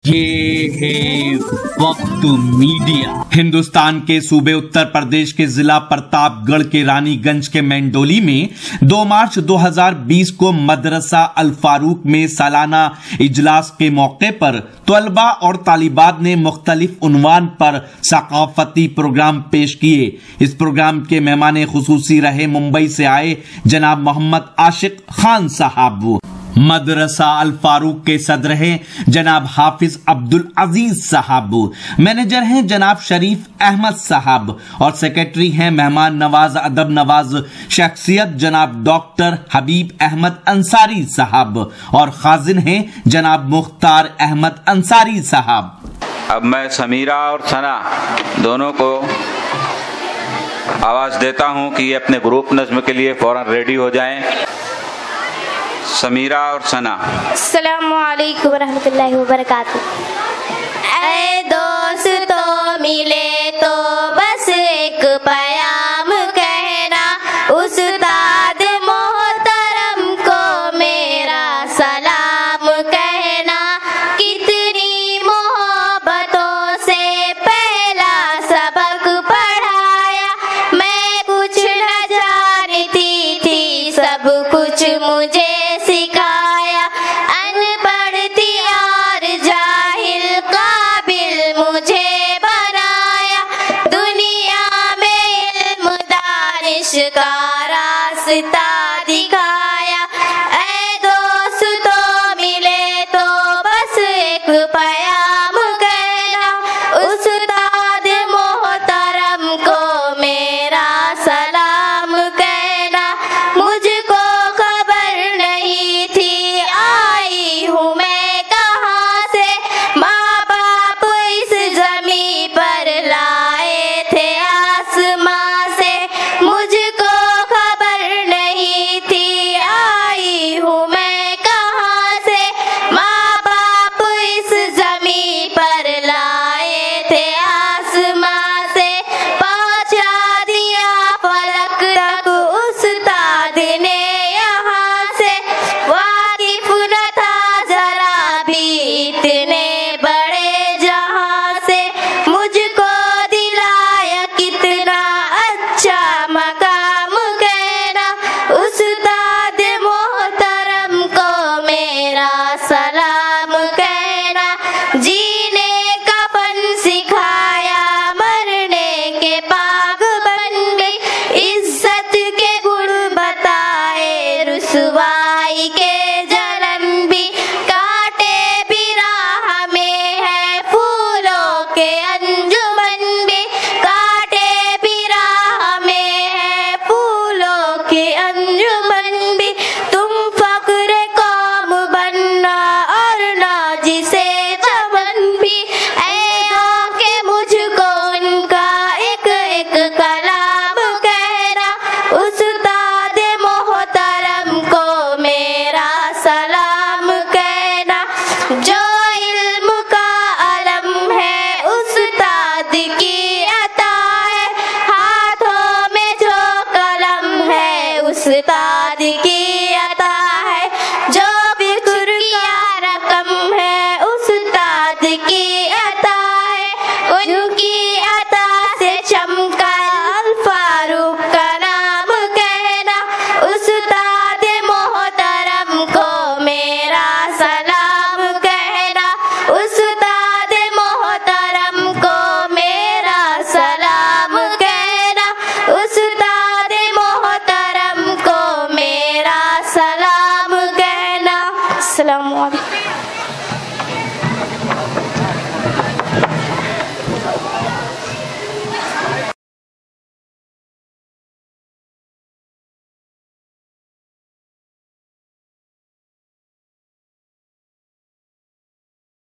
ये है वक्त मीडिया। हिंदुस्तान के सूबे उत्तर प्रदेश के जिला प्रतापगढ़ के रानीगंज के मेंडोली में 2 मार्च 2020 को मदरसा अल फारूक में सालाना इजलास के मौके पर तलबा और तालिबात ने मुख्तलिफ उन्वान पर सकाफती प्रोग्राम पेश किए। इस प्रोग्राम के मेहमान खुसूसी रहे मुंबई से आए जनाब मोहम्मद आशिक खान साहब। मदरसा अल फारूक के सदर हैं जनाब हाफिज अब्दुल अजीज साहब, मैनेजर हैं जनाब शरीफ अहमद साहब और सेक्रेटरी हैं मेहमान नवाज अदब नवाज शख्सियत जनाब डॉक्टर हबीब अहमद अंसारी साहब और खाजिन हैं जनाब मुख्तार अहमद अंसारी साहब। अब मैं समीरा और सना दोनों को आवाज देता हूं कि ये अपने ग्रुप नज़्म के लिए फौरन रेडी हो जाएं। समीरा और सना। अस्सलामु अलैकुम रहमतुल्लाहि व बरकातुहू। ऐ दोस्तों मिले तो बस एक प्याम कहना, उस्ताद मोहतरम को मेरा सलाम कहना। कितनी मोहब्बतों से पहला सबक पढ़ाया, मैं कुछ न जानती थी सब कुछ मुझे सिखाया। अनपढ़ थी और जाहिल काबिल मुझे बनाया, दुनिया में इल्म दानिश का रास्ता दिखाया। ऐ दोस्तों मिले तो बस एक प्याम कहना, उस्ताद मोहतरम को मेरा सलाम कहना। मुझको खबर नहीं थी आई हूँ मैं कहाँ से, माँ बाप इस जमी पर लाए थे आसमां से। मुझको खबर नहीं थी आई हूँ मैं कहाँ से, माँ बाप इस जमी पर लाए थे आसमां से। पहुँचा दिया फलक तक उस्ताद ने यहाँ से, वाकिफ न था जरा भी इतने बड़े जहां से। मुझको दिलाया कितना अच्छा मकाम कहना, उस्ताद मोहतरम को मेरा सलाम कहना। जीने का फन सिखाया, मरने के पाग बन गई, इज्जत के गुण बताए, रुसवाई के जलन भी काटे भी राह में है, फूलों के अंजुमन भी काटे भी राह में है, फूलों के अंजुमन भी। तुम फक्र कौम बनना और नाजी से चमन भी, ऐ के मुझको उनका एक एक कलाम कहना, उस्ताद मोहतरम को मेरा सलाम कहना। जो इल्म का अलम है उस्ताद की अता है, हाथों में जो कलम है उस्ताद की अता है। जो फिक्र का रकम है उस्ताद की अता है, उनकी अता से चमका अल फारूक का नाम कहना, उस्ताद मोहतरम को मेरा सलाम कहना। उस